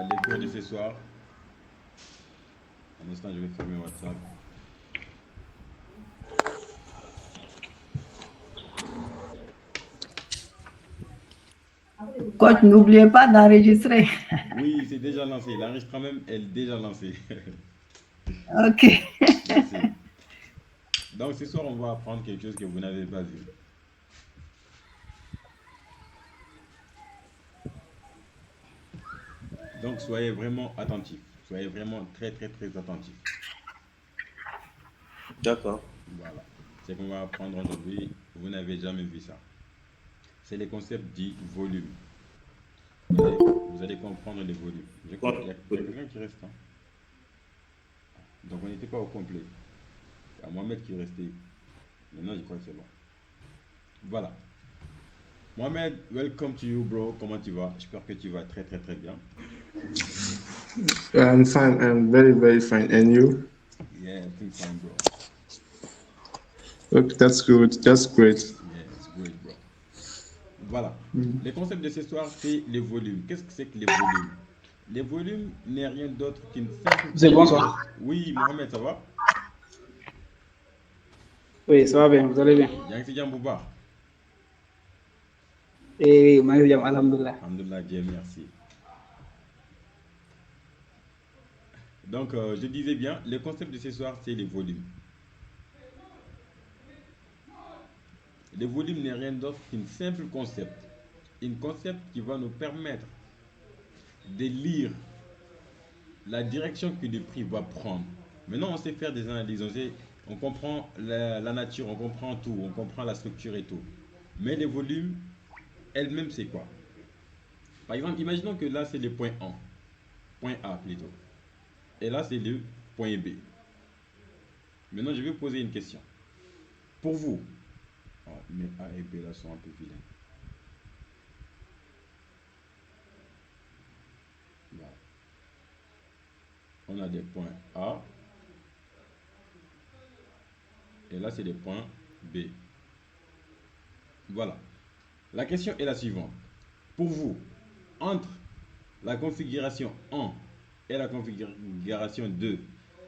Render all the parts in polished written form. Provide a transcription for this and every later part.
les cours de ce soir. Un instant, je vais fermer WhatsApp. Coach, n'oubliez pas d'enregistrer. Oui, c'est déjà lancé. L'enregistrement même est déjà lancé. Ok. Merci. Donc ce soir, on va apprendre quelque chose que vous n'avez pas vu. Donc soyez vraiment attentifs. Soyez vraiment très très très attentifs. D'accord. Voilà. Ce qu'on va apprendre aujourd'hui, vous n'avez jamais vu ça. C'est les concepts dits volume. Vous allez comprendre les volumes. Je crois qu'il y a quelqu'un qui reste. Hein. Donc on n'était pas au complet. Il y a Mohamed qui est resté. Maintenant, je crois que c'est bon. Voilà. Mohamed, welcome to you, bro. Comment tu vas? J'espère que tu vas très très très bien. I'm fine. I'm very, very fine. And you? Yeah, I think fine, bro. Okay, that's good. That's great. Yeah, it's great, bro. Voilà. Le concept de cette histoire, c'est les volumes. Qu'est-ce que c'est que les volumes? Les volumes n'est rien d'autre qu'une simple C'est combinaison. bonsoir. Oui, Mohamed, ça va? Oui, ça va bien, vous allez bien. Yang si jàmm bu baax. Et maa ngi jàmm alhamdulilah. Alhamdulillah, Dieu merci. Donc, je disais bien, le concept de ce soir, c'est les volumes. Les volumes n'est rien d'autre qu'une simple concept. Une concept qui va nous permettre de lire la direction que le prix va prendre. Maintenant, on sait faire des analyses, on comprend la nature, on comprend tout, on comprend la structure et tout. Mais les volumes, elles-mêmes, c'est quoi? Par exemple, imaginons que là, c'est le point A, point A plutôt. Et là, c'est le point B. Maintenant, je vais vous poser une question. Pour vous, mais A et B là sont un peu vilains. Voilà. On a des points A. Et là, c'est des points B. Voilà. La question est la suivante. Pour vous, entre la configuration 1 et la configuration 2,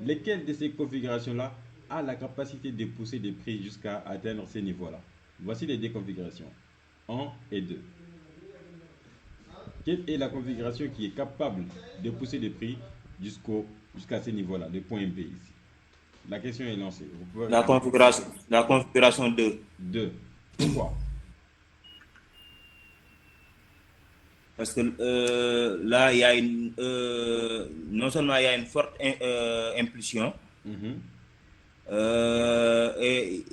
lesquelles de ces configurations-là a la capacité de pousser des prix jusqu'à atteindre ces niveaux-là? Voici les deux configurations, 1 et 2. Quelle est la configuration qui est capable de pousser des prix jusqu'à ces niveaux-là, le point B ici? La question est lancée. Vous pouvez La configuration 2. 2. Pourquoi? Parce que là, il y a non seulement il y a une forte impulsion, Mhm. et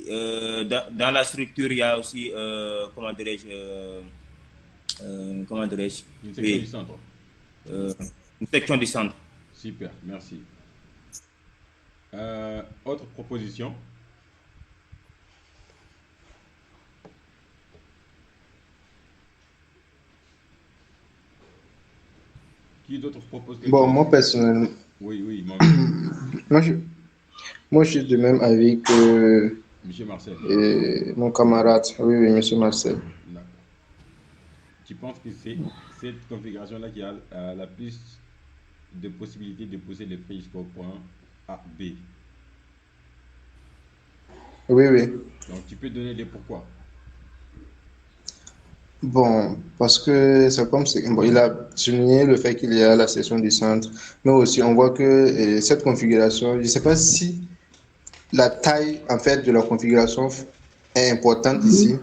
dans la structure, il y a aussi, comment dirais-je, Une section du centre. une section du centre. Super, merci. Autre proposition? Qui d'autre propose quelque Bon, chose? moi personnellement, Oui, oui, Mohamed. moi je, moi je suis du même avis que Monsieur Marcel. mon camarade. Oui, oui, Monsieur Marcel. D'accord. Tu penses que c'est cette configuration-là qui a la plus de possibilités de pousser le prix jusqu'au point A, B. Oui, oui. Donc tu peux donner les pourquoi. Bon, parce que c'est comme bon, il a souligné le fait qu'il y a la section du centre, mais aussi on voit que cette configuration, je ne sais pas si la taille en fait de la configuration est importante Oui, ici,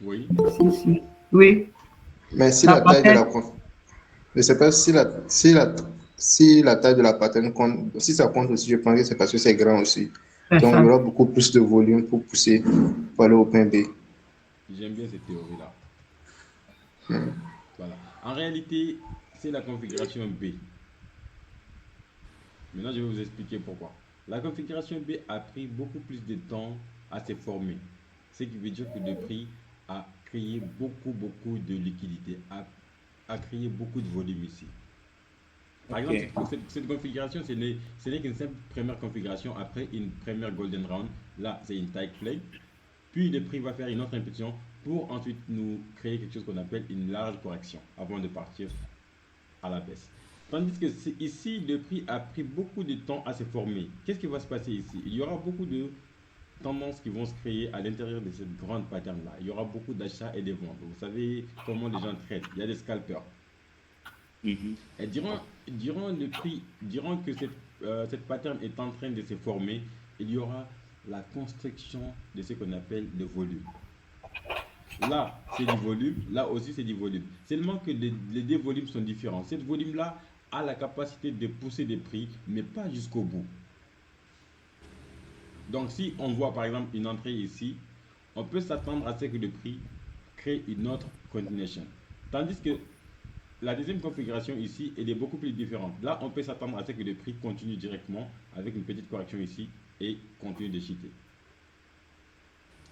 Oui. si, si. Oui, mais si la la taille de patente. la je ne sais pas si la taille de la paterne compte, si ça compte aussi, je pense que c'est parce que c'est grand aussi. C'est Donc il y ça. aura beaucoup plus de volume pour pousser pour aller au point B. J'aime bien cette théorie-là. Voilà. En réalité, c'est la configuration B. Maintenant, je vais vous expliquer pourquoi. La configuration B a pris beaucoup plus de temps à se former. Ce qui veut dire que le prix a créé beaucoup de liquidité, a créé beaucoup de volume ici. Par exemple, Ok. cette configuration, ce n'est qu'une simple première configuration après une première golden round. Là, c'est une tight play. Puis le prix va faire une autre impulsion pour ensuite nous créer quelque chose qu'on appelle une large correction avant de partir à la baisse. Tandis que ici, le prix a pris beaucoup de temps à se former. Qu'est-ce qui va se passer ici? Il y aura beaucoup de tendances qui vont se créer à l'intérieur de cette grande pattern-là. Il y aura beaucoup d'achats et de ventes. Vous savez comment les gens traitent. Il y a des scalpers. Mhm. Et durant que cette pattern est en train de se former, il y aura la construction de ce qu'on appelle le volume. Là, c'est du volume, là aussi c'est du volume. Seulement que les deux volumes sont différents. Cette volume-là a la capacité de pousser des prix, mais pas jusqu'au bout. Donc si on voit par exemple une entrée ici, on peut s'attendre à ce que le prix crée une autre continuation. Tandis que la deuxième configuration ici, elle est beaucoup plus différente. Là, on peut s'attendre à ce que le prix continue directement avec une petite correction ici et continue de chuter.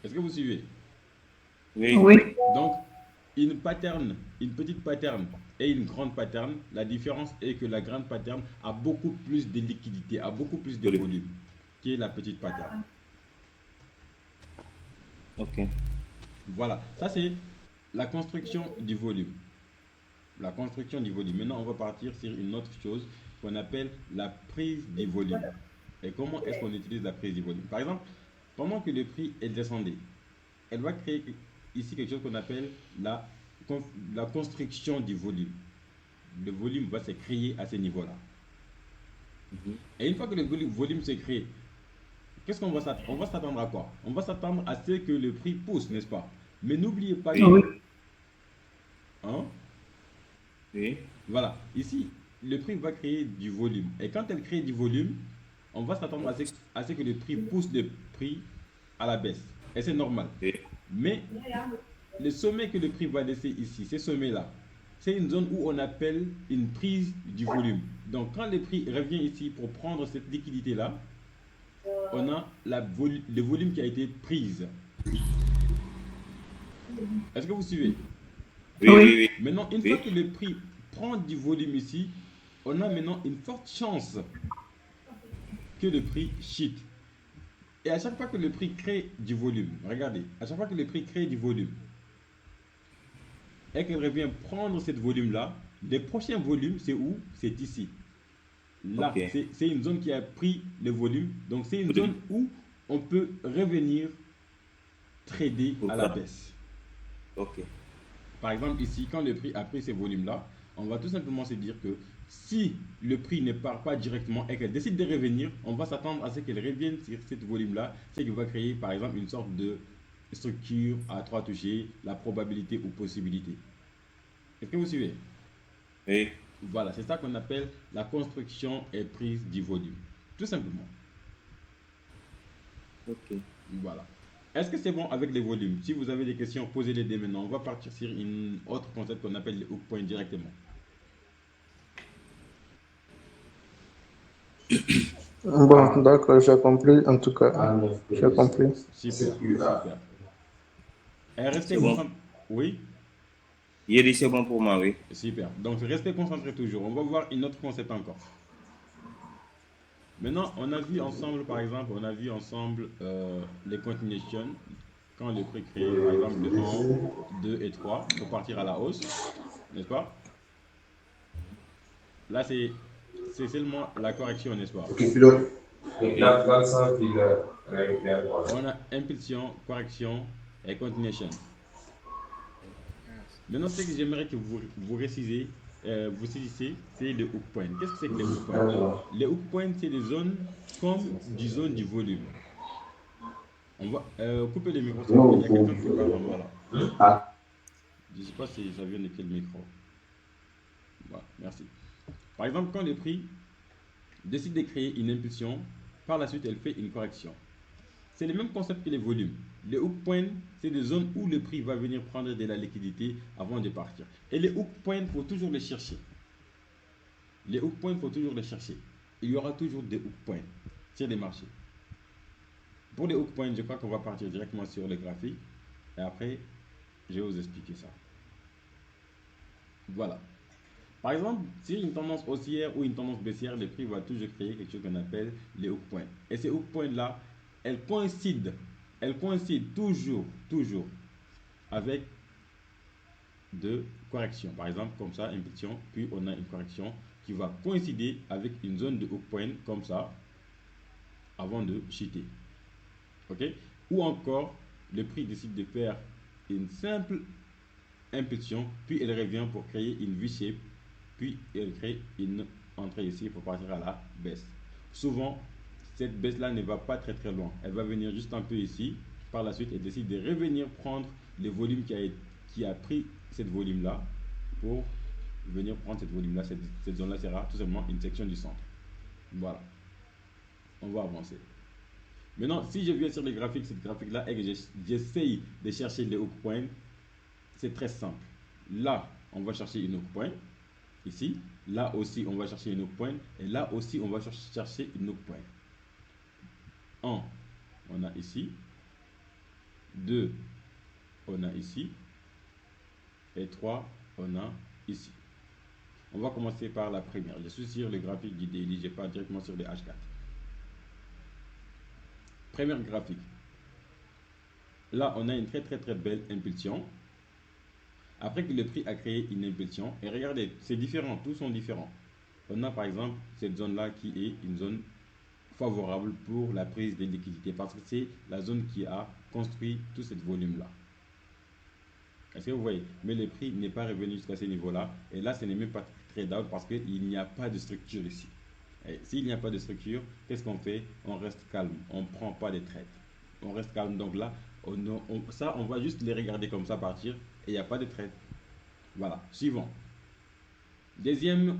Est-ce que vous suivez? Oui. Oui. Donc, une petite pattern et une grande pattern, la différence est que la grande pattern a beaucoup plus de liquidité, a beaucoup plus de volume que la petite pattern. Ok. Voilà, ça c'est la construction du volume. La construction du volume. Maintenant, on va partir sur une autre chose qu'on appelle la prise du volume. Et comment est-ce qu'on utilise la prise du volume? Par exemple, pendant que le prix est descendu, elle va créer ici quelque chose qu'on appelle la construction du volume. Le volume va se créer à ce niveau-là. Et une fois que le volume se crée, qu'est-ce qu'on va s'attendre? On va s'attendre à quoi? On va s'attendre à ce que le prix pousse, n'est-ce pas? Mais n'oubliez pas que... Oui. Hein? Oui. Voilà, ici, le prix va créer du volume. Et quand elle crée du volume, on va s'attendre à ce que le prix pousse le prix à la baisse. Et c'est normal. Oui. Mais le sommet que le prix va laisser ici, ce sommet-là, c'est une zone où on appelle une prise du volume. Donc quand le prix revient ici pour prendre cette liquidité-là, on a le volume qui a été prise. Est-ce que vous suivez? Oui, Oui. oui, oui. Maintenant, une fois que le prix prend du volume ici, on a maintenant une forte chance que le prix chute. Et à chaque fois que le prix crée du volume, regardez, à chaque fois que le prix crée du volume et qu'elle revient prendre cette volume-là, les prochains volumes, c'est où? C'est ici. Là, Ok. c'est une zone qui a pris le volume. Donc, c'est une zone où on peut revenir trader à la baisse. Ok. Par exemple, ici, quand le prix a pris ces volumes-là, on va tout simplement se dire que si le prix ne part pas directement et qu'elle décide de revenir, on va s'attendre à ce qu'elle revienne sur ce volume-là, ce qui va créer par exemple une sorte de structure à 3 touchés, la probabilité ou possibilité. Est-ce que vous suivez? Oui. Voilà, c'est ça qu'on appelle la construction et prise du volume. Tout simplement. Ok. Voilà. Est-ce que c'est bon avec les volumes? Si vous avez des questions, posez-les dès maintenant. On va partir sur une autre concept qu'on appelle les hook points directement. Bon, d'accord, j'ai compris en tout cas. J'ai compris. Super, super. Et restez C'est bon. concentrés. Oui, J'ai dit c'est bon pour moi, oui. super. Donc restez concentrés toujours. On va voir une autre concept encore. Maintenant, on a vu ensemble, par exemple, les continuations. Quand le prix crée, par exemple, le 1, 2 et 3, pour partir à la hausse, n'est-ce pas? Là, c'est seulement la correction, n'est-ce pas? On a impulsion, correction et continuation. Maintenant, ce que j'aimerais que vous saisissez, c'est le hook point. Qu'est-ce que c'est que les hook points? Les hook points, c'est des zones comme des zones du volume. On va couper les micros. Il y a quelqu'un qui parle en bas là. Je ne sais pas si ça vient de quel micro. Voilà, merci. Par exemple, quand le prix décide de créer une impulsion, par la suite, elle fait une correction. C'est le même concept que les volumes. Les hook points, c'est des zones où le prix va venir prendre de la liquidité avant de partir. Et les hook points, il faut toujours les chercher. Les hook points, il faut toujours les chercher. Il y aura toujours des hook points sur les marchés. Pour les hook points, je crois qu'on va partir directement sur le graphique. Et après, je vais vous expliquer ça. Voilà. Par exemple, sur une tendance haussière ou une tendance baissière, le prix va toujours créer quelque chose qu'on appelle les hook points. Et ces hook points-là, elles coïncident toujours avec de corrections. Par exemple, comme ça, impulsion, puis on a une correction qui va coïncider avec une zone de hook point comme ça avant de chuter. Ok? Ou encore, le prix décide de faire une simple impulsion, puis elle revient pour créer une V-shape, puis elle crée une entrée ici pour partir à la baisse. Souvent, cette baisse-là ne va pas très très loin. Elle va venir juste un peu ici. Par la suite, elle décide de revenir prendre le volume qui a pris cette volume-là pour venir prendre cette volume-là. Cette zone-là sera tout simplement une section du centre. Voilà. On va avancer. Maintenant, si je viens sur les graphiques, cette graphique-là, et que j'essaye de chercher les hook points, c'est très simple. Là, on va chercher une hook point. Ici. Là aussi, on va chercher une hook point. Et là aussi, on va chercher une hook point. 1, on a ici. 2, on a ici. Et 3, on a ici. On va commencer par la première. Je suis sur le graphique du daily, je n'ai pas directement sur les H4. Première graphique. Là, on a une très belle impulsion. Après que le prix a créé une impulsion, et regardez, c'est différent, tous sont différents. On a par exemple cette zone-là qui est une zone favorable pour la prise de liquidité parce que c'est la zone qui a construit tout ce volume-là. Est-ce que vous voyez? Mais le prix n'est pas revenu jusqu'à ce niveau-là. Et là, ce n'est même pas trade out parce qu'il n'y a pas de structure ici. Et s'il n'y a pas de structure, qu'est-ce qu'on fait? On reste calme. On ne prend pas de trades. On reste calme. Donc là, on va juste les regarder comme ça partir. Et il n'y a pas de trade. Voilà. Suivant. Deuxième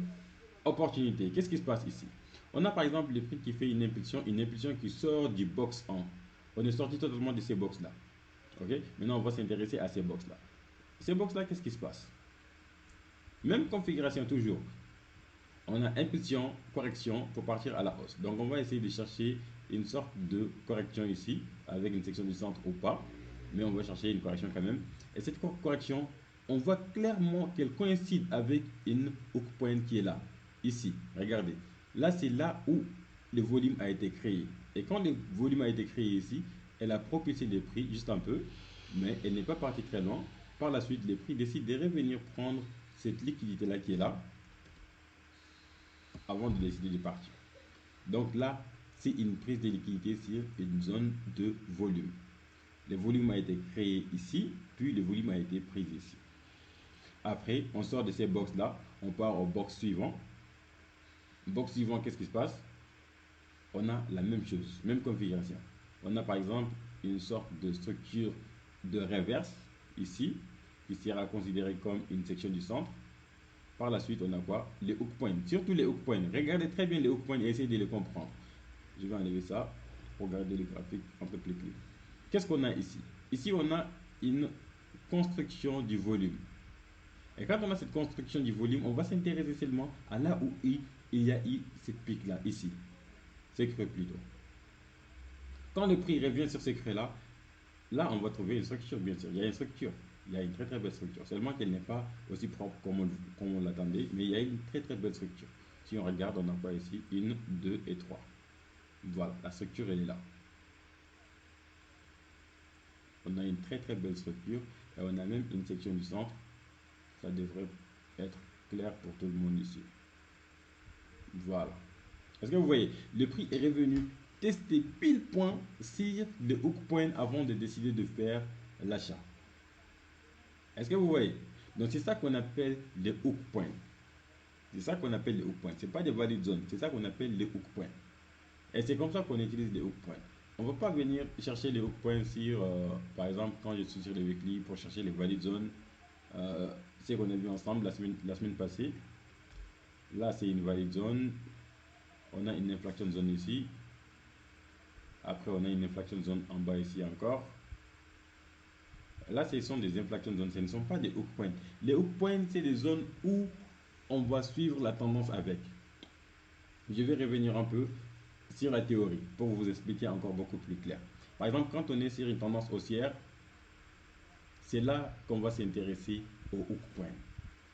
opportunité. Qu'est-ce qui se passe ici? On a par exemple le prix qui fait une impulsion qui sort du box 1. On est sorti totalement de ces box-là. Ok? Maintenant, on va s'intéresser à ces box-là. Ces box-là, qu'est-ce qui se passe? Même configuration toujours. On a impulsion, correction pour partir à la hausse. Donc, on va essayer de chercher une sorte de correction ici, avec une section du centre ou pas. Mais on va chercher une correction quand même. Et cette correction, on voit clairement qu'elle coïncide avec une hook point qui est là. Ici, regardez. Là, c'est là où le volume a été créé. Et quand le volume a été créé ici, elle a propulsé les prix juste un peu, mais elle n'est pas partie très loin. Par la suite, les prix décident de revenir prendre cette liquidité-là qui est là, avant de décider de partir. Donc là, c'est une prise de liquidité sur une zone de volume. Le volume a été créé ici, puis le volume a été pris ici. Après, on sort de ces box-là, on part au box suivant. Box suivant, qu'est-ce qui se passe? On a la même chose, même configuration. On a par exemple une sorte de structure de reverse ici, qui sera considérée comme une section du centre. Par la suite, on a quoi? Les hook points. Surtout les hook points. Regardez très bien les hook points et essayez de les comprendre. Je vais enlever ça pour garder le graphique un peu plus clair. Qu'est-ce qu'on a ici? Ici, on a une construction du volume. Et quand on a cette construction du volume, on va s'intéresser seulement à là où il y a eu cette pique-là, ici. Ces creux plutôt. Quand le prix revient sur ces creux-là, là, on va trouver une structure, bien sûr. Il y a une structure. Il y a une très belle structure. Seulement qu'elle n'est pas aussi propre comme on l'attendait, mais il y a une très belle structure. Si on regarde, on a quoi ici? 1, 2 et 3. Voilà, la structure, elle est là. On a une très belle structure et on a même une section du centre. Ça devrait être clair pour tout le monde ici. Voilà. Est-ce que vous voyez? Le prix est revenu tester pile point sur le hook point avant de décider de faire l'achat. Est-ce que vous voyez? Donc c'est ça qu'on appelle les hook points. C'est ça qu'on appelle les hook points. Ce n'est pas des valid zones, c'est ça qu'on appelle les hook points. Et c'est comme ça qu'on utilise les hook points. On ne va pas venir chercher les hook points sur, par exemple, quand je suis sur les weekly pour chercher les valid zones. C'est qu'on a vu ensemble la semaine passée. Là, c'est une valid zone. On a une inflection zone ici. Après, on a une inflection zone en bas ici encore. Là, ce sont des inflection zones, ce ne sont pas des hook points. Les hook points, c'est des zones où on va suivre la tendance avec. Je vais revenir un peu sur la théorie pour vous expliquer encore beaucoup plus clair. Par exemple, quand on est sur une tendance haussière, c'est là qu'on va s'intéresser aux hook points.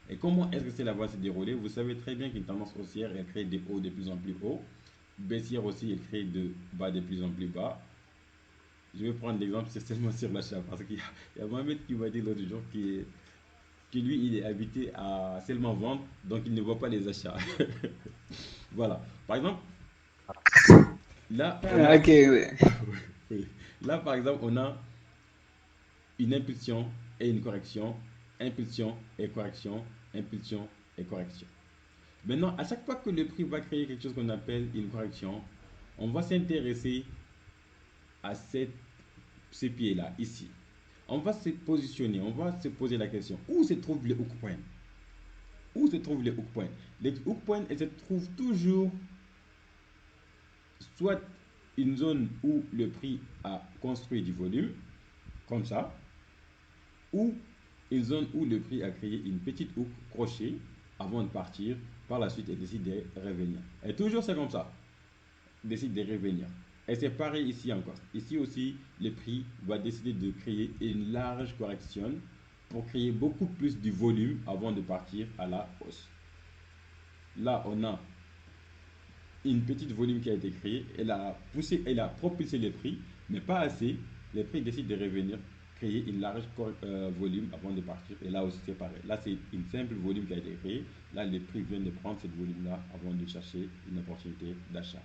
Et comment est-ce que cela va se dérouler? Vous savez très bien qu'une tendance haussière, elle crée des hauts de plus en plus hauts. Baissière aussi, elle crée de bas de plus en plus bas. Je vais prendre l'exemple seulement sur l'achat parce qu'il y a Mohamed qui m'a dit l'autre jour que lui, il est habitué à seulement vendre, donc il ne voit pas les achats. Voilà. Par exemple, là, on a, Ok, oui. oui. Là, par exemple, on a une impulsion et une correction, impulsion et correction, impulsion et correction. Maintenant, à chaque fois que le prix va créer quelque chose qu'on appelle une correction, on va s'intéresser à ce pied-là, ici. On va se positionner, on va se poser la question, où se trouve le hook point? Où se trouvent les hook points? Les hook points, elles se trouvent toujours soit une zone où le prix a construit du volume, comme ça, ou une zone où le prix a créé une petite hook crochet avant de partir. Par la suite, elle décide de revenir. Et toujours c'est comme ça, décide de revenir. Et c'est pareil ici encore. Ici aussi, le prix va décider de créer une large correction pour créer beaucoup plus de volume avant de partir à la hausse. Là, on a une petite volume qui a été créée, elle a propulsé les prix, mais pas assez. Les prix décident de revenir, créer une large volume avant de partir. Et là aussi, c'est pareil. Là, c'est une simple volume qui a été créée. Là, les prix viennent de prendre cette volume-là avant de chercher une opportunité d'achat.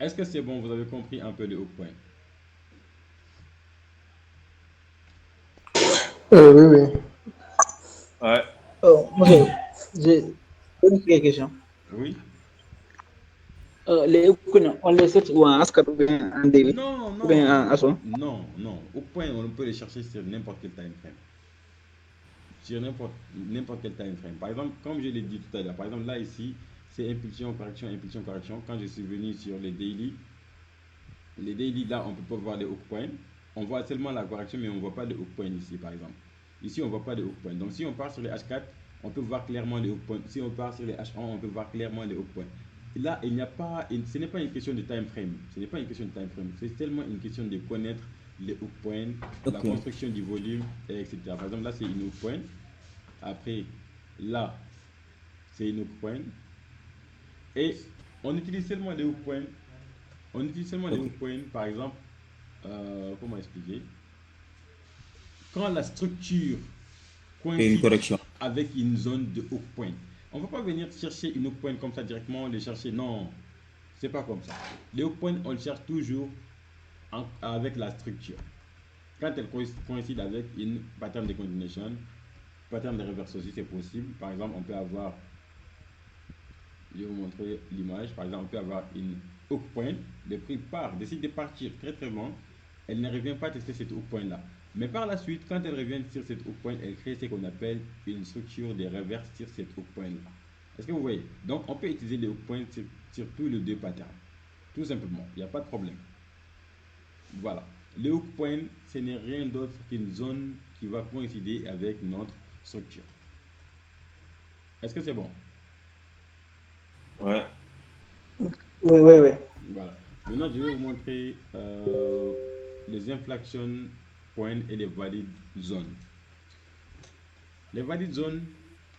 Est-ce que c'est bon? Vous avez compris un peu le hook point? Oui, oui. Ouais. Oh, moi, j'ai une question. Oui? Les hooks, on les cherche ou en ASCAR ou bien en daily Non, ou bien non, en ASO. non, non. Hook point, on peut les chercher sur n'importe quel time frame. Sur n'importe quel time frame. Par exemple, comme je l'ai dit tout à l'heure, par exemple là ici, c'est impulsion, correction, impulsion, correction. Quand je suis venu sur les daily là, on peut pas voir les hook points. On voit seulement la correction, mais on ne voit pas les hook points ici, par exemple. Ici, on ne voit pas les hook points. Donc si on part sur les H4, on peut voir clairement les hook points. Si on part sur les H1, on peut voir clairement les hook points. Et là, il n'y a pas, ce n'est pas une question de time frame. Ce n'est pas une question de time frame. C'est tellement une question de connaître les hook points, la Ok. construction du volume, etc. Par exemple, là, c'est une hook point. Après, là, c'est une hook point. Et on utilise seulement les hook points. On utilise seulement les Ok. hook points, par exemple, comment expliquer? Quand la structure Et une coïncide correction. avec une zone de hook point. On ne va pas venir chercher une hook point comme ça directement, les chercher. Non, c'est pas comme ça. Les hook points, on le cherche toujours avec la structure. Quand elle coïncide avec une pattern de continuation, pattern de reverse aussi, c'est possible. Par exemple, on peut avoir, je vais vous montrer l'image. Par exemple, on peut avoir une hook point. Le prix part, décide de partir très très loin. Elle ne revient pas tester cette hook point là. Mais par la suite, quand elle revient sur cette hook point, elle crée ce qu'on appelle une structure de reverse sur cette hook point là. Est-ce que vous voyez? Donc, on peut utiliser les hook points sur tous les deux patterns. Tout simplement, il n'y a pas de problème. Voilà. Le hook point, ce n'est rien d'autre qu'une zone qui va coïncider avec notre structure. Est-ce que c'est bon? Ouais. Oui, oui, oui. Voilà. Maintenant, je vais vous montrer les inflection points et les valid zones. Les valid zones,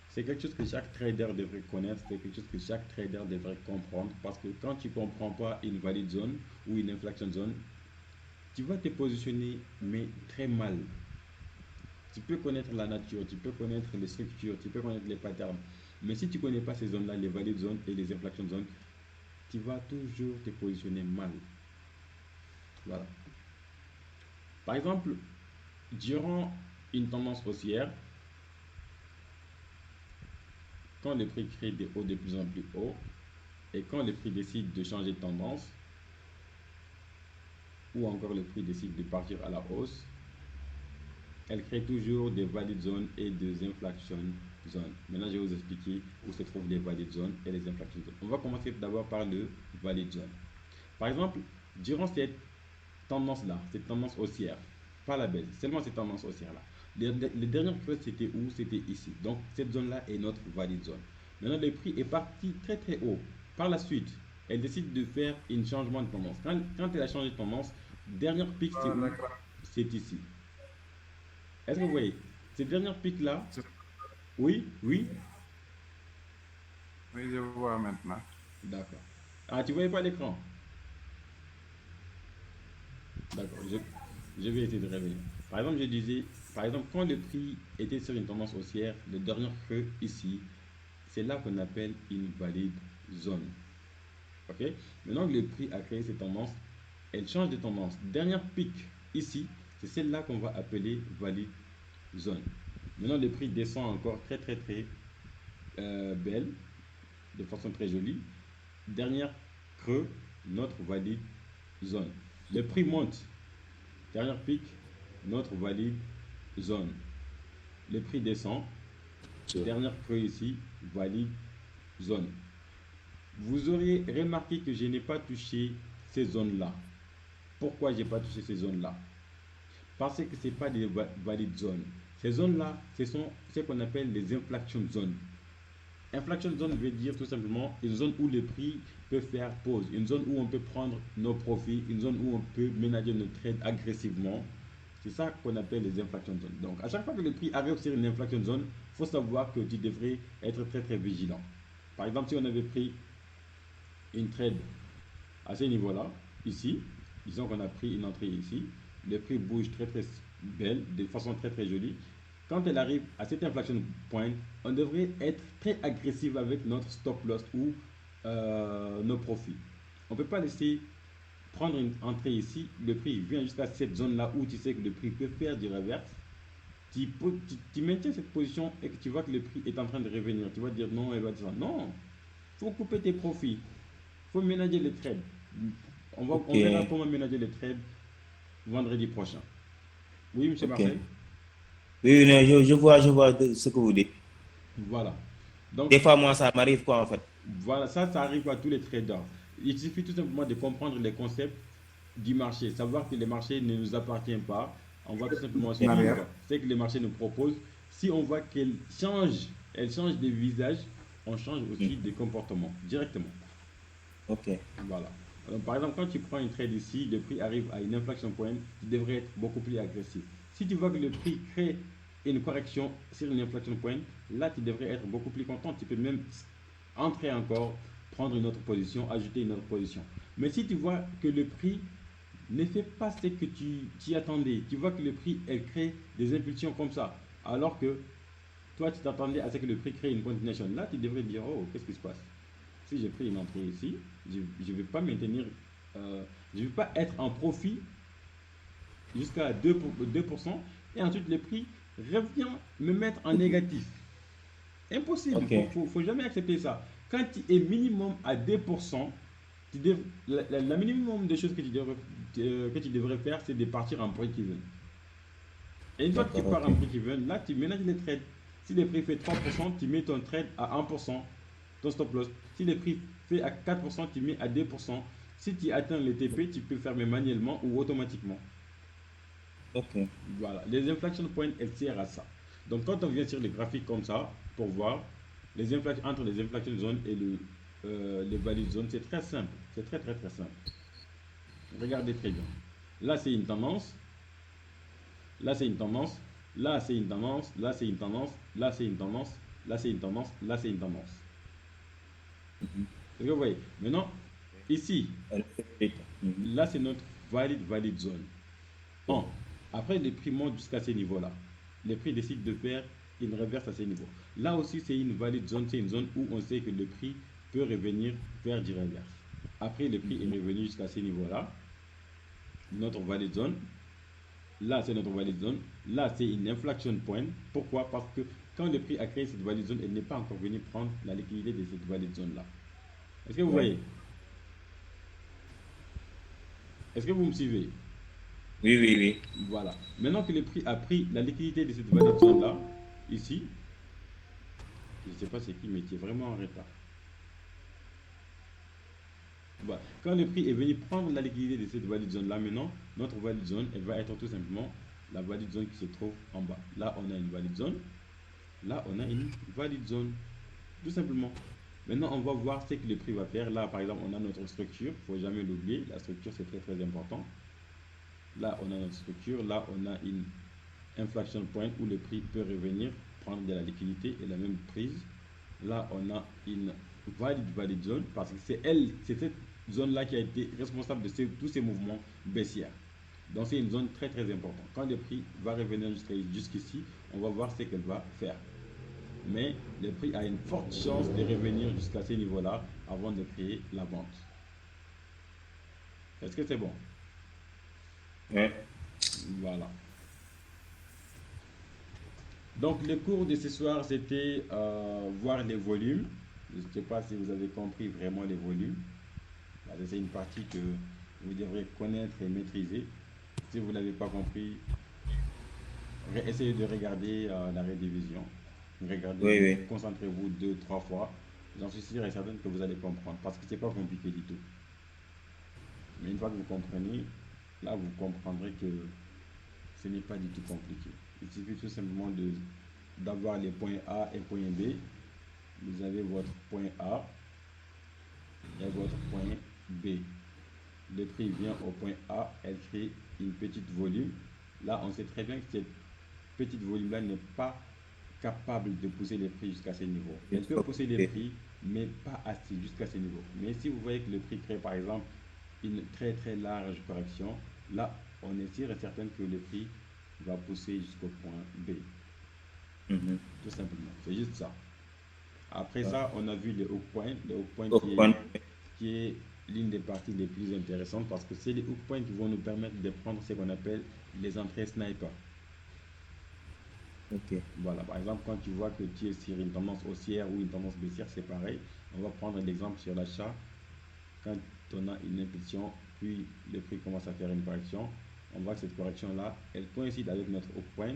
c'est quelque chose que chaque trader devrait connaître, c'est quelque chose que chaque trader devrait comprendre, parce que quand tu ne comprends pas une valid zone ou une inflection zone, tu vas te positionner mais très mal. Tu peux connaître la nature, tu peux connaître les structures, tu peux connaître les patterns, mais si tu ne connais pas ces zones-là, les valid zones et les inflection zones, tu vas toujours te positionner mal. Voilà. Par exemple, durant une tendance haussière, quand le prix crée des hauts de plus en plus hauts, et quand le prix décide de changer de tendance, ou encore le prix décide de partir à la hausse, elle crée toujours des valid zones et des inflection zones. Maintenant, je vais vous expliquer où se trouvent les valid zones et les inflection zones. On va commencer d'abord par le valid zone. Par exemple, durant cette tendance-là, cette tendance haussière, pas la baisse, seulement cette tendance haussière-là. Les dernières creux, c'était où? C'était ici. Donc, cette zone-là est notre valid zone. Maintenant, le prix est parti très très haut. Par la suite, elle décide de faire un changement de tendance. Quand elle a changé de tendance, dernière pic, c'est où? C'est ici. Est-ce que vous voyez? Cette dernière pic-là, oui, oui, Oui, je vois maintenant. d'accord. Ah, tu ne voyais pas l'écran? D'accord, je vais essayer de réveiller. Par exemple, je disais, Par exemple, quand le prix était sur une tendance haussière, le dernier creux ici, c'est là qu'on appelle une valide zone. Ok? Maintenant que le prix a créé cette tendance, elle change de tendance. Dernière pic ici, c'est celle-là qu'on va appeler valide zone. Maintenant, le prix descend encore très belle, de façon très jolie. Dernière creux, notre valide zone. Le prix monte, dernière pic, notre valide zone. Le prix descend, dernière creux ici, valide zone. Vous auriez remarqué que je n'ai pas touché ces zones-là. Pourquoi je n'ai pas touché ces zones-là? Parce que ce n'est pas des valides zones. Ces zones-là, ce sont ce qu'on appelle les inflection zones. Inflection zone veut dire tout simplement une zone où le prix peut faire pause, une zone où on peut prendre nos profits, une zone où on peut ménager nos trades agressivement. C'est ça qu'on appelle les inflection zones. Donc, à chaque fois que le prix arrive sur une inflection zone, il faut savoir que tu devrais être très vigilant. Par exemple, si on avait pris une trade à ce niveau-là, ici, disons qu'on a pris une entrée ici, le prix bouge très belle, de façon très jolie. Quand elle arrive à cette inflection point, on devrait être très agressif avec notre stop loss ou nos profits. On ne peut pas laisser prendre une entrée ici, le prix vient jusqu'à cette zone-là où tu sais que le prix peut faire du reverse. Tu maintiens cette position et que tu vois que le prix est en train de revenir. Tu vas dire non, elle va dire non. Il faut couper tes profits. Il faut ménager les trades. On verra Ok. comment ménager les trades vendredi prochain. Oui, monsieur Ok. Marcel? Oui, non, je vois ce que vous dites. Voilà. Donc, Des fois, moi, ça m'arrive quoi, en fait. voilà, ça arrive à tous les traders. Il suffit tout simplement de comprendre les concepts du marché, savoir que les marchés ne nous appartiennent pas. On va tout simplement Ok. suivre ce que les marchés nous proposent. Si on voit elles changent de visage, on change aussi de comportement directement. Ok. Voilà. Donc, par exemple, quand tu prends une trade ici, le prix arrive à une inflexion point, tu devrais être beaucoup plus agressif. Si tu vois que le prix crée une correction sur une inflexion point, là, tu devrais être beaucoup plus content. Tu peux même entrer encore, prendre une autre position, ajouter une autre position. Mais si tu vois que le prix ne fait pas ce que tu attendais, tu vois que le prix, elle crée des impulsions comme ça, alors que toi, tu t'attendais à ce que le prix crée une continuation. Là, tu devrais dire, oh, qu'est-ce qui se passe? Si j'ai pris une entrée ici, je ne vais pas maintenir, je ne vais pas être en profit jusqu'à 2% et ensuite le prix revient me mettre en négatif. Impossible, Ok. faut jamais accepter ça. Quand tu es minimum à 2%, la minimum de choses que tu devrais faire, c'est de partir en break-even. Et une fois que tu D'accord, pars ok. en break-even, là, tu ménages les trades. Si le prix fait 3%, tu mets ton trade à 1%, ton stop loss. Si le prix fait à 4%, tu mets à 2%. Si tu atteins les TP, tu peux faire manuellement ou automatiquement. Ok. Voilà. Les inflection points, elles servent à ça. Donc, quand on vient sur les graphiques comme ça, pour voir entre les inflection zones et les valid zones, c'est très simple. C'est très simple. Regardez très bien. Là, c'est une tendance. Là, c'est une tendance. Là, c'est une tendance. Là, c'est une tendance. Là, c'est une tendance. Là, c'est une tendance. Là, c'est une tendance. Est-ce que vous voyez? Maintenant, ici, Mhm. là, c'est notre valid zone. Bon, après, les prix montent jusqu'à ces niveaux-là. Les prix décident de faire une reverse à ces niveaux. Là aussi, c'est une valid zone. C'est une zone où on sait que le prix peut revenir faire du reverse. Après, le prix est revenu jusqu'à ces niveaux-là. Notre valid zone. Là, c'est notre valid zone. Là, c'est une inflection point. Pourquoi? Parce que quand le prix a créé cette valid zone, elle n'est pas encore venue prendre la liquidité de cette valid zone-là. Est-ce que vous Ouais. voyez? Est-ce que vous me suivez? Oui, oui, oui. Voilà. Maintenant que le prix a pris la liquidité de cette valid zone-là, ici, je ne sais pas c'est qui, mais qui est vraiment en retard. Voilà. Quand le prix est venu prendre la liquidité de cette valid zone-là, maintenant, notre valid zone, elle va être tout simplement la valid zone qui se trouve en bas. Là, on a une valid zone. Là, on a une valid zone. Tout simplement. Maintenant, on va voir ce que le prix va faire. Là, par exemple, on a notre structure. Il ne faut jamais l'oublier. La structure, c'est très important. Là, on a notre structure. Là, on a une inflection point où le prix peut revenir, prendre de la liquidité et la même prise. Là, on a une valid zone parce que c'est cette zone-là qui a été responsable de tous ces mouvements baissiers. Donc c'est une zone très très importante. Quand le prix va revenir jusqu'ici, on va voir ce qu'elle va faire. Mais le prix a une forte chance de revenir jusqu'à ces niveaux-là avant de créer la vente. Est-ce que c'est bon? Ouais. Voilà. Donc le cours de ce soir, c'était voir les volumes. Je ne sais pas si vous avez compris vraiment les volumes. C'est une partie que vous devrez connaître et maîtriser. Si vous ne l'avez pas compris, essayez de regarder la rediffusion. Regardez, Oui, oui. concentrez-vous 2, 3 fois. J'en suis sûr et certain que vous allez comprendre parce que c'est pas compliqué du tout. Mais une fois que vous comprenez, là vous comprendrez que ce n'est pas du tout compliqué. Il suffit tout simplement d'avoir les points A et point B. Vous avez votre point A et votre point B. Le prix vient au point A, elle crée une petite volume. Là, on sait très bien que cette petite volume-là n'est pas capable de pousser les prix jusqu'à ce niveau. Elle peut pousser les prix, mais pas assez jusqu'à ce niveau. Mais si vous voyez que le prix crée par exemple une très très large correction, là, on est sûr et certain que le prix va pousser jusqu'au point B. Tout simplement, c'est juste ça. Après ça, on a vu le hook point. Le hook point qui est l'une des parties les plus intéressantes parce que c'est les hook points qui vont nous permettre de prendre ce qu'on appelle les entrées sniper. Ok. Voilà, par exemple, quand tu vois que tu es sur une tendance haussière ou une tendance baissière, c'est pareil. On va prendre l'exemple sur l'achat. Quand on a une impulsion, puis le prix commence à faire une correction, on voit que cette correction-là, elle coïncide avec notre hook point.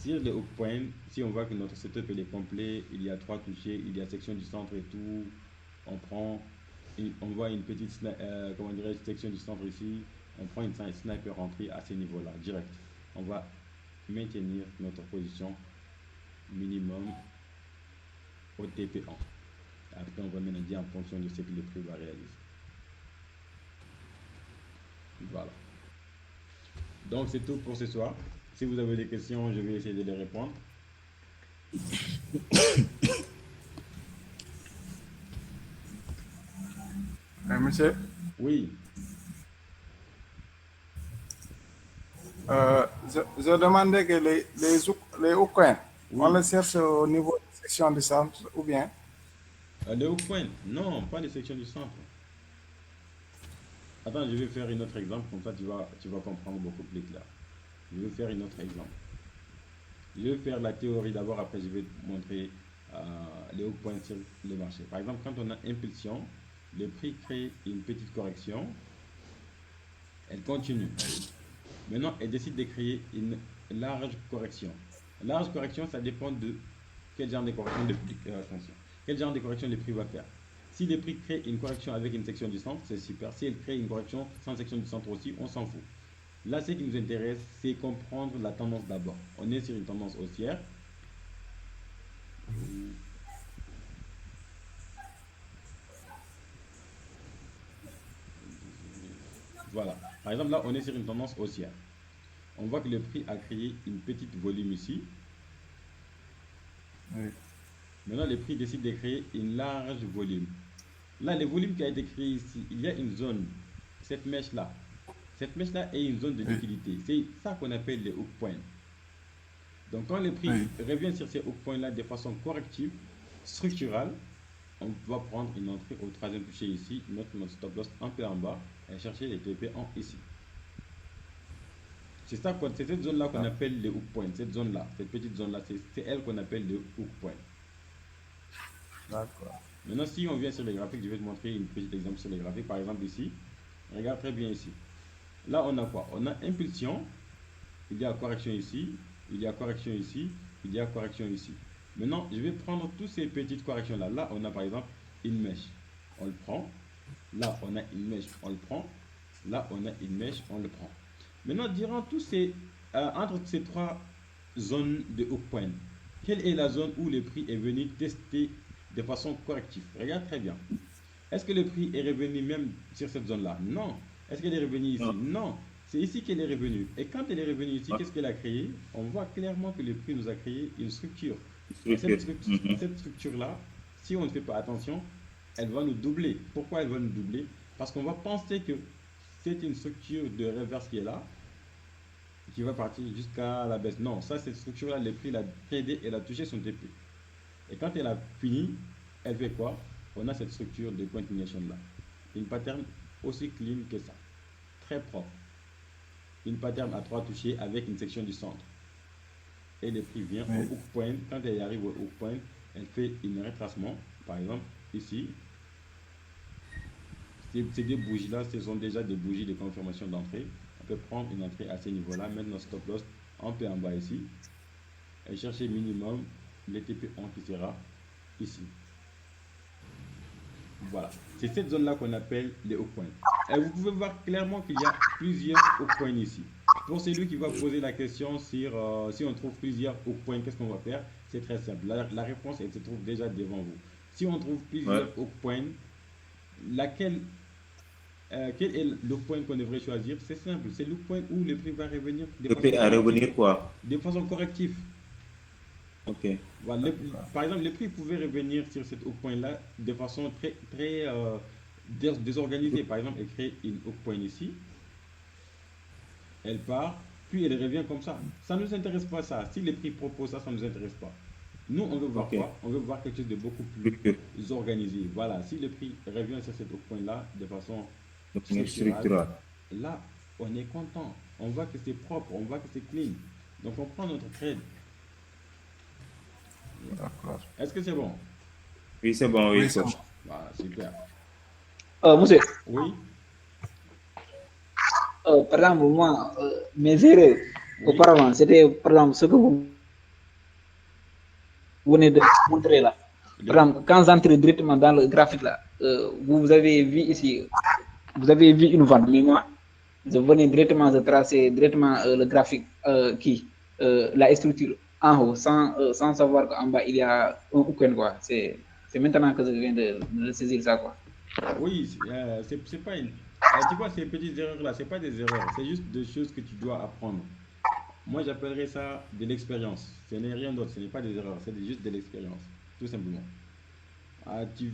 Sur le hook point, si on voit que notre setup est complet, il y a 3 touchés, il y a section du centre et tout, on voit une petite section du centre ici, on prend une sniper entrée à ce niveau-là, direct. On va maintenir notre position minimum au TP1. Après, on va manager en fonction de ce que le prix va réaliser. Voilà. Donc, c'est tout pour ce soir. Si vous avez des questions, je vais essayer de les répondre. Monsieur, Oui. je demandais que les hook coins, Oui. on les cherche au niveau de la section du centre ou bien? Le hook point, non, pas les sections du centre. Attends, je vais faire un autre exemple, comme ça tu vas comprendre beaucoup plus clair. Je vais faire un autre exemple. Je vais faire la théorie d'abord, après je vais te montrer les hook points sur le marché. Par exemple, quand on a impulsion, le prix crée une petite correction, elle continue. Maintenant, elle décide de créer une large correction. Large correction, ça dépend de quel genre de correction quel genre de correction le prix va faire. Si le prix crée une correction avec une section du centre, c'est super. Si elle crée une correction sans section du centre aussi, on s'en fout. Là, ce qui nous intéresse, c'est comprendre la tendance d'abord. On est sur une tendance haussière. Voilà. Par exemple, là, on est sur une tendance haussière. On voit que le prix a créé une petite volume ici. Oui. Maintenant, le prix décide de créer une large volume. Là, le volume qui a été créé ici, il y a une zone, cette mèche-là. Cette mèche-là est une zone de liquidité. C'est ça qu'on appelle les hook points. Donc, quand le prix revient sur ces hook points-là de façon corrective, structurale, on va prendre une entrée au troisième touché ici, mettre notre stop loss un peu en bas et chercher les TP en ici. C'est cette zone-là qu'on appelle les hook points. Cette zone-là, cette petite zone-là, c'est elle qu'on appelle le hook point. D'accord. Maintenant, si on vient sur les graphiques, je vais te montrer un petit exemple sur les graphiques. Par exemple ici, regarde très bien ici. Là, on a quoi? On a impulsion, il y a correction ici, il y a correction ici, il y a correction ici. Maintenant, je vais prendre toutes ces petites corrections-là. Là, on a par exemple une mèche, on le prend. Là, on a une mèche, on le prend. Là, on a une mèche, on le prend. Maintenant, durant entre ces 3 zones de hook point, quelle est la zone où le prix est venu tester de façon corrective? Regarde très bien. Est-ce que le prix est revenu même sur cette zone-là? Non. Est-ce qu'elle est revenue ici? Non. C'est ici qu'elle est revenue. Et quand elle est revenue ici, qu'est-ce qu'elle a créé? On voit clairement que le prix nous a créé une structure. Cette structure-là, si on ne fait pas attention, elle va nous doubler. Pourquoi elle va nous doubler? Parce qu'on va penser que c'est une structure de reverse qui est là, qui va partir jusqu'à la baisse. Non, ça, cette structure-là, le prix l'a tradé et l'a touché son TP. Et quand elle a fini, elle fait quoi? On a cette structure de continuation là. Une pattern aussi clean que ça. Très propre. Une pattern à 3 touchés avec une section du centre. Et le prix vient au hook point. Quand elle arrive au hook point, elle fait un retracement. Par exemple, ici, ces deux bougies-là, ce sont déjà des bougies de confirmation d'entrée. On peut prendre une entrée à ce niveau-là, mettre notre stop loss un peu en bas ici, et chercher minimum le TP1 qui sera ici. Voilà, c'est cette zone-là qu'on appelle les hook points. Et vous pouvez voir clairement qu'il y a plusieurs hook points ici. Pour celui qui va poser la question sur si on trouve plusieurs hook points, qu'est-ce qu'on va faire? C'est très simple. La réponse, elle se trouve déjà devant vous. Si on trouve plusieurs hook points, quel est le point qu'on devrait choisir? C'est simple, c'est le point où le prix va revenir de façon corrective. Ok. Voilà, par exemple, le prix pouvait revenir sur cet hook point là de façon très désorganisée. Par exemple, elle crée une hook point ici, elle part, puis elle revient comme ça. Ça ne nous intéresse pas ça. Si le prix propose ça, ça ne nous intéresse pas. Nous, on veut voir quoi? On veut voir quelque chose de beaucoup plus organisé. Voilà, si le prix revient sur cet hook point là de façon structurale, là, on est content. On voit que c'est propre, on voit que c'est clean. Donc, on prend notre trade. D'accord. Est-ce que c'est bon? Oui, c'est bon, oui. c'est bon. Voilà, super. Monsieur, Oui, par exemple, moi, mes erreurs auparavant, c'était par exemple ce que vous venez de montrer là. Par exemple, quand j'entre directement dans le graphique là, vous avez vu ici, vous avez vu une vente, mais moi, je venais directement de tracer directement le graphique la structure en haut, sans savoir qu'en bas il y a un hook quoi. C'est maintenant que je viens de saisir ça quoi. oui, c'est pas une. Tu vois, ces petites erreurs là, c'est pas des erreurs, c'est juste des choses que tu dois apprendre. Moi, j'appellerais ça de l'expérience. Ce n'est rien d'autre, ce n'est pas des erreurs, c'est juste de l'expérience, tout simplement. Ok.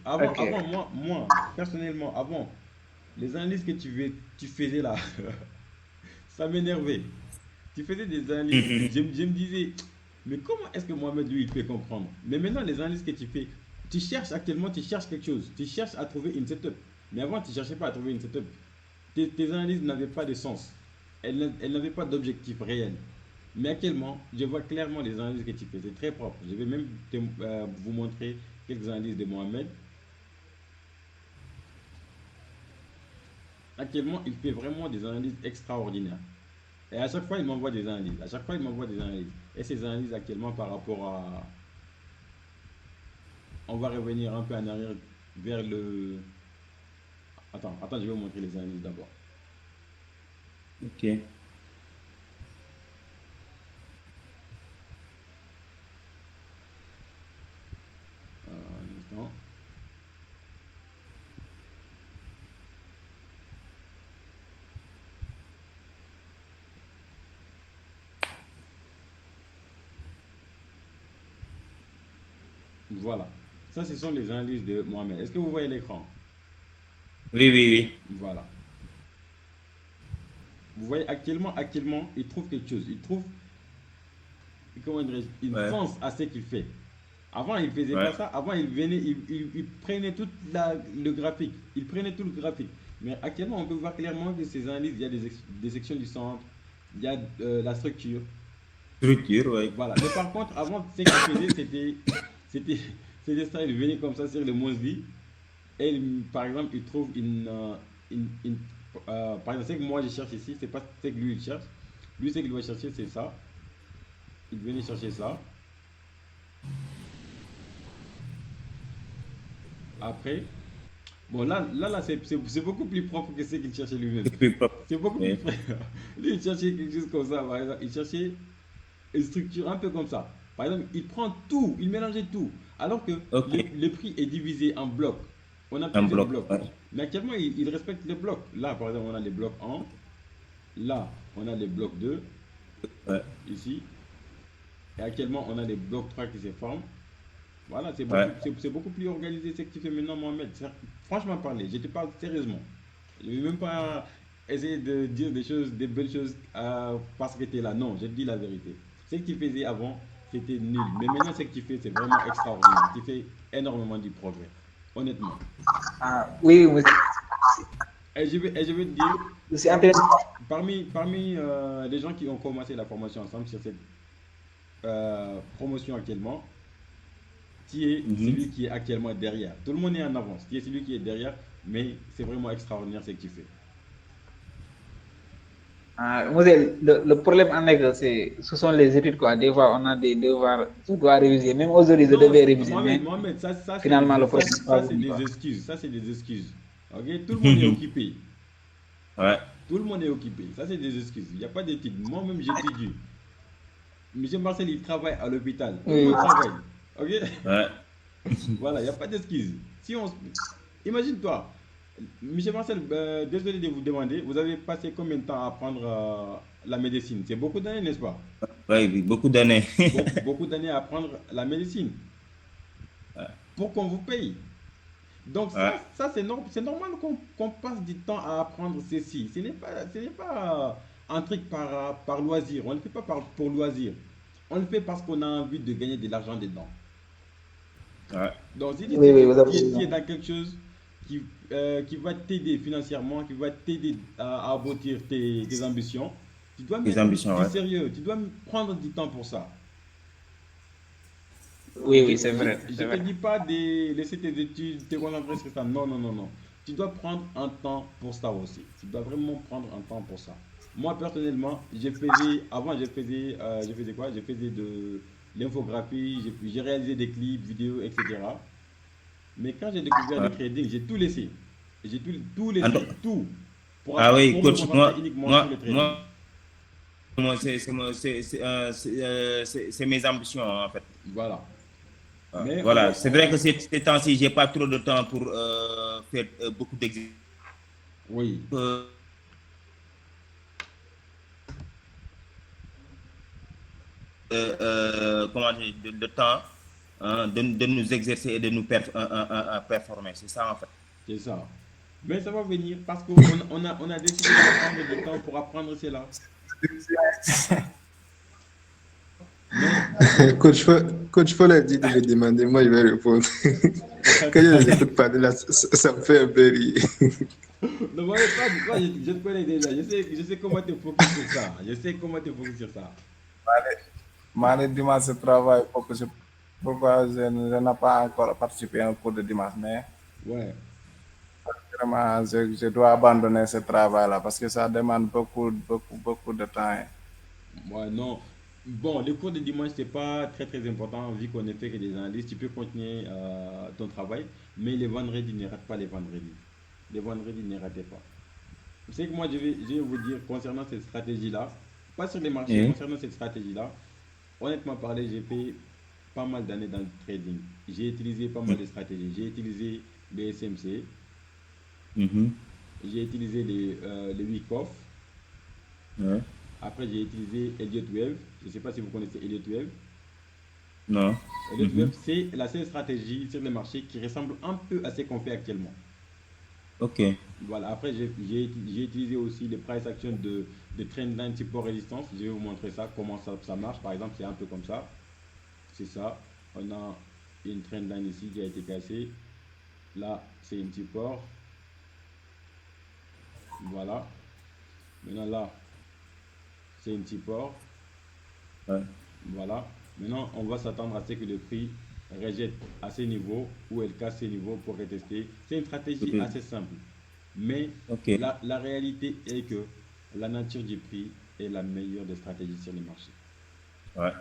Avant moi, personnellement, avant, les analyses que tu faisais là, ça m'énervait. Tu faisais des analyses, je me disais, mais comment est-ce que Mohamed, lui, il peut comprendre? Mais maintenant, les analyses que tu fais, tu cherches quelque chose, tu cherches à trouver une setup. Mais avant, tu ne cherchais pas à trouver une setup. Tes analyses n'avaient pas de sens. Elles n'avaient pas d'objectif réel. Mais actuellement, je vois clairement les analyses que tu fais. C'est très propre. Je vais même vous montrer quelques analyses de Mohamed. Actuellement, il fait vraiment des analyses extraordinaires. Et à chaque fois, il m'envoie des analyses. À chaque fois, il m'envoie des analyses. Et ces analyses actuellement par rapport à... On va revenir un peu en arrière vers le... Attends, je vais vous montrer les analyses d'abord. Ok. Un instant. Voilà. Ça, ce sont les analyses de Mohamed. Est-ce que vous voyez l'écran? Oui. Voilà. Vous voyez, actuellement, il trouve quelque chose. Il trouve, comment dirais-je, il pense à ce qu'il fait. Avant, il faisait pas ça. Avant, il venait, il prenait tout le graphique. Il prenait tout le graphique. Mais actuellement, on peut voir clairement que ces analyses, il y a des sections du centre, il y a la structure. Voilà. Mais par contre, avant, ce qu'il faisait, c'était ça. Il venait comme ça sur le Mosby. Et par exemple, il trouve par exemple, ce que moi je cherche ici, c'est pas ce que lui il cherche. Lui, ce qu'il doit chercher, c'est ça. Il venait chercher ça. Après, bon, là c'est beaucoup plus propre que ce qu'il cherchait lui-même. C'est beaucoup plus propre. Lui, il cherchait quelque chose comme ça, par exemple. Il cherchait une structure un peu comme ça. Par exemple, il prend tout, il mélangeait tout. Alors que le prix est divisé en blocs. On a plusieurs blocs. Mais actuellement, il respecte les blocs. Là, par exemple, on a les blocs 1. Là, on a les blocs 2. Ici. Et actuellement, on a les blocs 3 qui se forment. Voilà, c'est beaucoup plus organisé ce que tu fais maintenant, Mohamed. Franchement parler, je te parle sérieusement. Je ne vais même pas essayer de dire des belles choses parce que tu es là. Non, je te dis la vérité. Ce que tu faisais avant, c'était nul. Mais maintenant, ce que tu fais, c'est vraiment extraordinaire. Tu fais énormément du progrès. Honnêtement. Ah, oui, oui, Et je vais te dire, je suis en train parmi les gens qui ont commencé la formation ensemble sur cette promotion actuellement, tu es Mhm. celui qui est actuellement derrière. Tout le monde est en avance. Tu es celui qui est derrière, mais c'est vraiment extraordinaire ce que tu fais. Moselle, le problème en est que ce sont les études, quoi. Des fois, on a des devoirs, tu dois réviser. Même aujourd'hui, je Non, devais réviser, Mohamed, mais Mohamed, finalement, le projet n'est pas ça, c'est venu, des quoi. excuses. Ça, c'est des excuses. Ok? Tout le monde est occupé. Ouais, Tout le monde est occupé. Ça, c'est des excuses. Il n'y a pas d'études. Moi-même, j'étudie. Monsieur Marcel, il travaille à l'hôpital. Tout le Oui, monde travaille. Ok? ouais. Voilà, il n'y a pas d'excuses. Si on... Imagine-toi, Monsieur Marcel, désolé de vous demander, vous avez passé combien de temps à apprendre la médecine? C'est beaucoup d'années, n'est-ce pas? Ouais, oui, beaucoup d'années. Beaucoup d'années à apprendre la médecine pour qu'on vous paye. Donc Ouais, c'est normal qu'on passe du temps à apprendre ceci. Ce n'est pas un truc par loisir. On ne le fait pas pour loisir. On le fait parce qu'on a envie de gagner de l'argent dedans. ouais. Donc si tu oui, sais oui, que vous avez tu es raison. dans quelque chose qui va t'aider financièrement, qui va t'aider à aboutir tes ambitions, tu dois Les mettre ambitions, du ouais. sérieux. Tu dois prendre du temps pour ça. Oui, oui, c'est vrai, Je c'est te vrai. dis pas de laisser tes études, te concentrer sur ça. Non, non, non, non. Tu dois prendre un temps pour ça aussi. Tu dois vraiment prendre un temps pour ça. Moi, personnellement, avant, je faisais quoi? Je faisais de l'infographie, j'ai réalisé des clips, vidéos, etc. Mais quand j'ai découvert le Ouais. trading, j'ai tout laissé. J'ai tout Ah, laissé, tout, ah oui, pour me coach, concentrer uniquement sur le trading. C'est mes ambitions, en fait. Voilà. Mais Voilà, c'est vrai que ces temps-ci, j'ai pas trop de temps pour faire beaucoup d'exercices. oui, Comment dire, de temps hein, de nous exercer et de nous performer. C'est ça, en fait. c'est ça. Mais ça va venir parce qu'on a décidé de prendre du temps pour apprendre cela. Mais, Coach Paul a dit de me demander, moi je vais répondre. Quand je les écoute parler là, ça me fait un peu rire. ne voyez pas, je te connais déjà. Je sais comment te focus sur ça. Je sais comment te focus sur ça. Mardi, dimanche, je travaille pourquoi je n'ai pas encore participé à un cours de dimanche, mais Ouais. vraiment, je dois abandonner ce travail-là parce que ça demande beaucoup de temps. Hein. Ouais, non. Bon, les cours de dimanche, c'est pas très très important vu qu'on ne fait que des analyses. Tu peux continuer ton travail, mais les vendredis, ne rate pas les vendredis. Les vendredis, ne ratez pas. C'est que moi, je vais vous dire concernant cette stratégie-là, pas sur les marchés, Et, concernant cette stratégie-là, honnêtement parlé, j'ai fait pas mal d'années dans le trading. J'ai utilisé pas mal de stratégies. J'ai utilisé les SMC, mhm, j'ai utilisé les Wyckoff, ouais, après j'ai utilisé Elliott Wave. Je ne sais pas si vous connaissez Elliott Wave. non, Elliott mhm, Wave, c'est la seule stratégie sur le marché qui ressemble un peu à ce qu'on fait actuellement. ok, Voilà, après j'ai utilisé aussi les price action de trendline support résistance. Je vais vous montrer ça, comment ça marche. Par exemple, c'est un peu comme ça. C'est ça. On a une trendline ici qui a été cassée. Là, c'est une support. Voilà. Maintenant là, c'est une support. ouais, Voilà. Maintenant, on va s'attendre à ce que le prix rejette à ces niveaux ou elle casse ces niveaux pour retester. C'est une stratégie ok, assez simple. Mais ok, la réalité est que la nature du prix est la meilleure des stratégies sur le marché. ouais,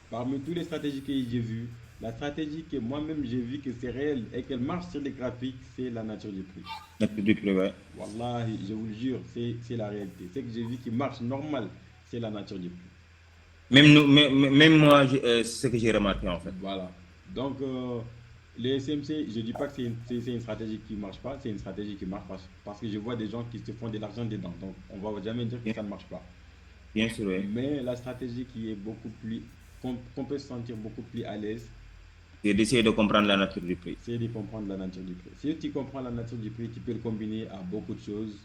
Parmi toutes les stratégies que j'ai vues, la stratégie que moi-même j'ai vu que c'est réel et qu'elle marche sur les graphiques, c'est la nature du prix. nature du prix, ouais, Wallahi, je vous le jure, c'est la réalité. Ce que j'ai vu qui marche normal, c'est la nature du prix. même moi, c'est ce que j'ai remarqué, en fait. Voilà. Donc, les SMC, je ne dis pas que c'est une stratégie qui ne marche pas, c'est une stratégie qui marche parce que je vois des gens qui se font de l'argent dedans. Donc, on ne va jamais dire que Bien, ça ne marche pas. bien sûr, ouais, Mais la stratégie qui est beaucoup plus, qu'on peut se sentir beaucoup plus à l'aise, C'est d'essayer de comprendre la nature du prix. C'est de comprendre la nature du prix. Si tu comprends la nature du prix, tu peux le combiner à beaucoup de choses,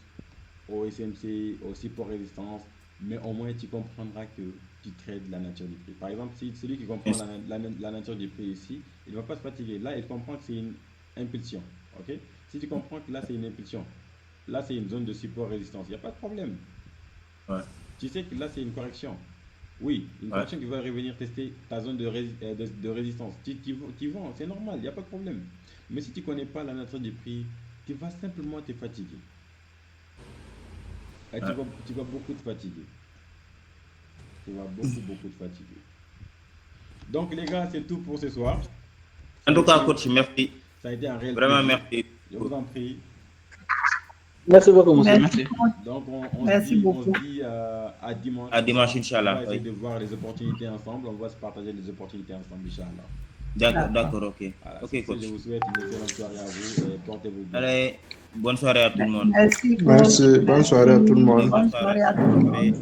au SMC, au support résistance, mais au moins tu comprendras que tu trades la nature du prix. Par exemple, si celui qui comprend la nature du prix ici, il ne va pas se fatiguer. Là, il comprend que c'est une impulsion. Ok? Si tu comprends que là, c'est une impulsion, là, c'est une zone de support résistance, il n'y a pas de problème. Ouais. Tu sais que là, c'est une correction. Oui, une correction qui va revenir tester ta zone de résistance. Tu vends, c'est normal, il n'y a pas de problème. Mais si tu ne connais pas la nature du prix, tu vas simplement te fatiguer. Et tu vas beaucoup te fatiguer. Tu vas beaucoup te fatiguer. Donc les gars, c'est tout pour ce soir. En tout cas, coach, merci. Ça a été un réel Vraiment plaisir. merci. Je vous en prie. Merci beaucoup, monsieur. Merci. Donc on Merci beaucoup. se dit à dimanche. À dimanche, On Inch'Allah. va essayer Oui. de voir les opportunités ensemble. On va se partager les opportunités ensemble, Inch'Allah. D'accord, ok. Voilà, Ok, sur ce, coach. je vous souhaite une excellente soirée à vous et portez-vous bien. Allez, bonne soirée à tout le monde. Merci. Merci. Bonne soirée à tout le monde. Bonne soirée à tout le monde.